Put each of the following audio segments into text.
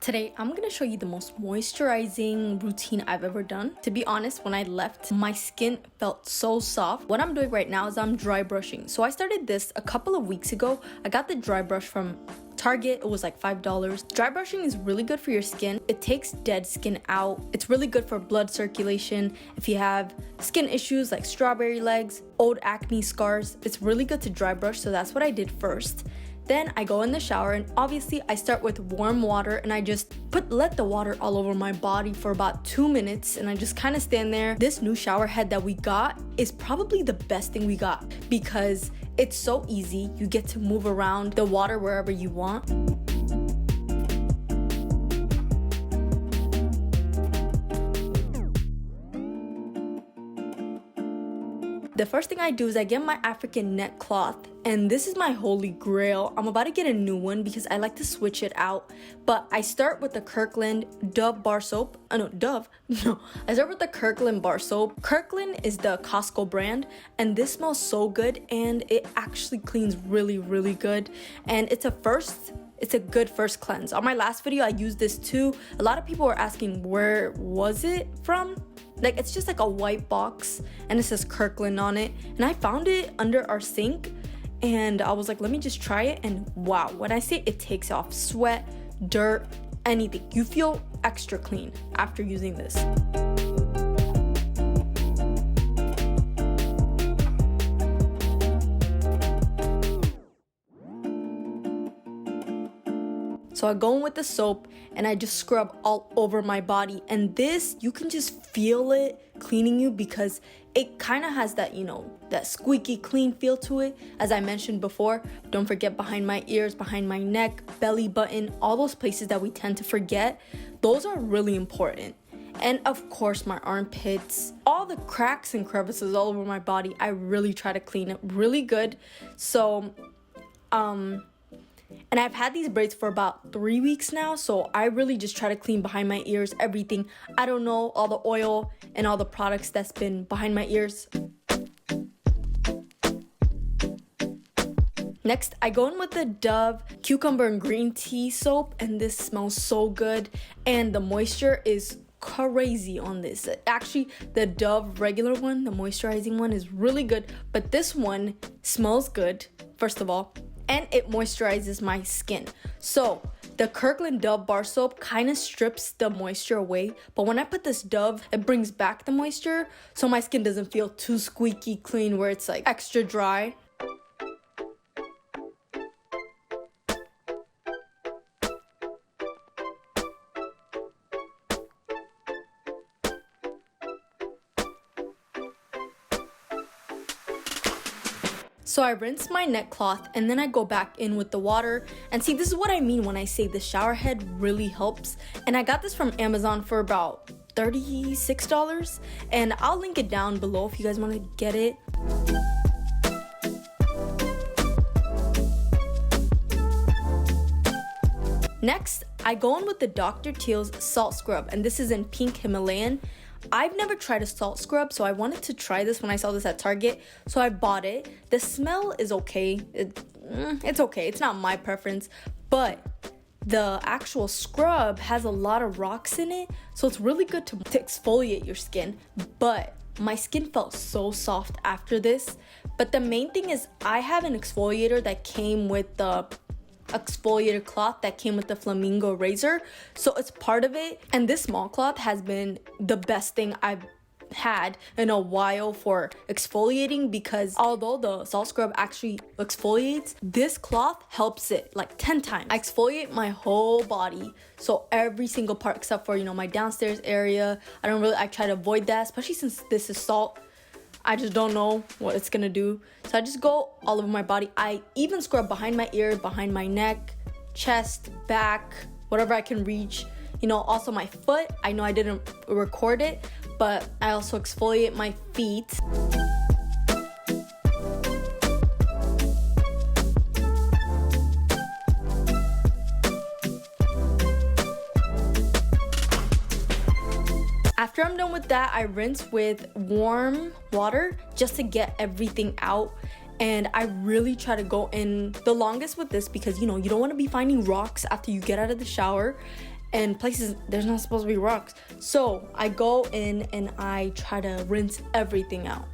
Today, I'm gonna show you the most moisturizing routine I've ever done. To be honest, when I left, my skin felt so soft. What I'm doing right now is I'm dry brushing. So I started this a couple of weeks ago. I got the dry brush from Target. It was like $5. Dry brushing is really good for your skin. It takes dead skin out. It's really good for blood circulation. If you have skin issues like strawberry legs, old acne scars, it's really good to dry brush. So that's what I did first. Then I go in the shower, and obviously I start with warm water, and I just let the water all over my body for about 2 minutes, and I just kind of stand there. This new shower head that we got is probably the best thing we got because it's so easy. You get to move around the water wherever you want. The first thing I do is I get my African neck cloth, and this is my holy grail. I'm about to get a new one because I like to switch it out, but I start with the Kirkland bar soap. I start with the Kirkland bar soap. Kirkland is the Costco brand, and this smells so good, and it actually cleans really, really good, and it's a good first cleanse. On my last video, I used this too. A lot of people were asking where was it from? Like, it's just like a white box and it says Kirkland on it, and I found it under our sink, and I was like, let me just try it. And wow, when I say it takes off sweat, dirt, anything, you feel extra clean after using this. So I go in with the soap and I just scrub all over my body, and this, you can just feel it cleaning you because it kind of has that, that squeaky clean feel to it. As I mentioned before, don't forget behind my ears, behind my neck, belly button, all those places that we tend to forget, those are really important. And of course, my armpits, all the cracks and crevices all over my body, I really try to clean it really good. So, and I've had these braids for about 3 weeks now, so I really just try to clean behind my ears, everything. I don't know, all the oil and all the products that's been behind my ears. Next, I go in with the Dove cucumber and green tea soap, and this smells so good, and the moisture is crazy on this. Actually, the Dove regular one, the moisturizing one, is really good, but this one smells good, first of all, and it moisturizes my skin. So the Kirkland bar soap kind of strips the moisture away, but when I put this Dove, it brings back the moisture, so my skin doesn't feel too squeaky clean where it's like extra dry. So I rinse my neck cloth, and then I go back in with the water. And see, this is what I mean when I say the shower head really helps. And I got this from Amazon for about $36, and I'll link it down below if you guys want to get it. Next, I go in with the Dr. Teal's salt scrub, and this is in pink Himalayan. I've never tried a salt scrub, so I wanted to try this when I saw this at Target, so I bought it. The smell is okay. It's okay. It's not my preference, but the actual scrub has a lot of rocks in it, so it's really good to exfoliate your skin. But my skin felt so soft after this. But the main thing is I have an exfoliator that came with the exfoliator cloth that came with the flamingo razor, so it's part of it, and this small cloth has been the best thing I've had in a while for exfoliating, because although the salt scrub actually exfoliates, this cloth helps it like 10 times. I exfoliate my whole body, so every single part except for my downstairs area. I try to avoid that, especially since this is salt. I just don't know what it's gonna do. So I just go all over my body. I even scrub behind my ear, behind my neck, chest, back, whatever I can reach. Also my foot. I know I didn't record it, but I also exfoliate my feet. After I'm done with that, I rinse with warm water just to get everything out. And I really try to go in the longest with this because you don't want to be finding rocks after you get out of the shower. and places there's not supposed to be rocks. So I go in and I try to rinse everything out.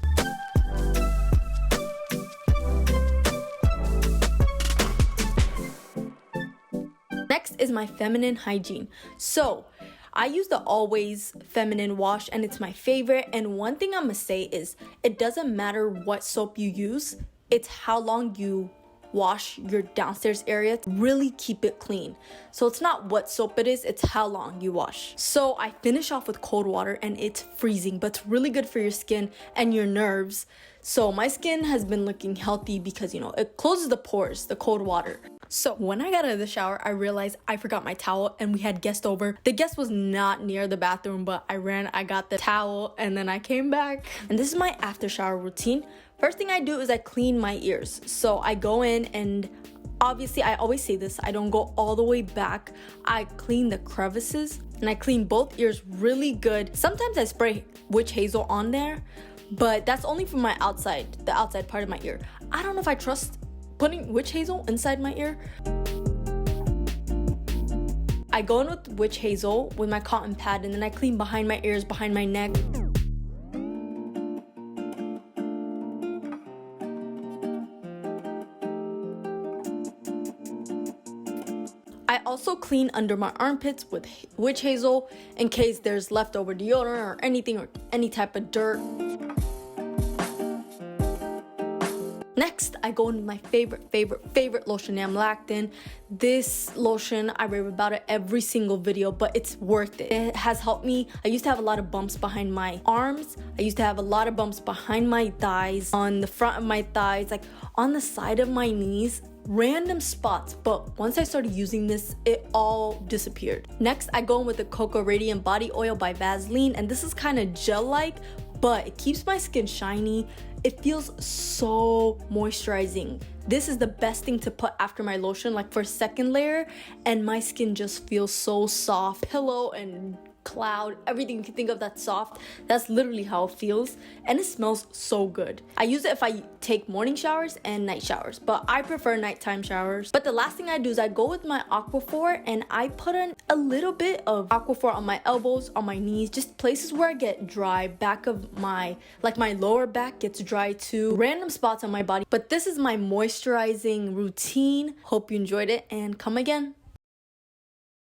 Next is my feminine hygiene. So I use the Always Feminine Wash and it's my favorite. And one thing I'm gonna say is it doesn't matter what soap you use, it's how long you wash your downstairs area to really keep it clean. So it's not what soap it is, it's how long you wash. So I finish off with cold water and it's freezing, but it's really good for your skin and your nerves. So my skin has been looking healthy because, you know, it closes the pores, the cold water. So when I got out of the shower, I realized I forgot my towel and we had guests over. The guest was not near the bathroom, but I got the towel, and then I came back. And this is my after shower routine. First thing I do is I clean my ears. So I go in and obviously I always say this, I don't go all the way back. I clean the crevices and I clean both ears really good. Sometimes I spray witch hazel on there, but that's only for my outside, the outside part of my ear. I don't know if I trust putting witch hazel inside my ear. I go in with witch hazel with my cotton pad and then I clean behind my ears, behind my neck. I also clean under my armpits with witch hazel in case there's leftover deodorant or anything or any type of dirt. Next, I go into my favorite lotion, Amlactin. This lotion, I rave about it every single video, but it's worth it. It has helped me. I used to have a lot of bumps behind my arms. I used to have a lot of bumps behind my thighs, on the front of my thighs, like on the side of my knees. Random spots, but once I started using this, it all disappeared. Next, I go in with the Cocoa Radiant Body Oil by Vaseline, and this is kind of gel-like, but it keeps my skin shiny. It feels so moisturizing. This is the best thing to put after my lotion, like for second layer, and my skin just feels so soft. Pillow and cloud, everything you can think of that's soft, that's literally how it feels, and it smells so good. I use it if I take morning showers and night showers, but I prefer nighttime showers. But the last thing I do is I go with my Aquaphor and I put in a little bit of Aquaphor on my elbows, on my knees, just places where I get dry, back of my, like my lower back gets dry too, random spots on my body. But this is my moisturizing routine. Hope you enjoyed it and come again.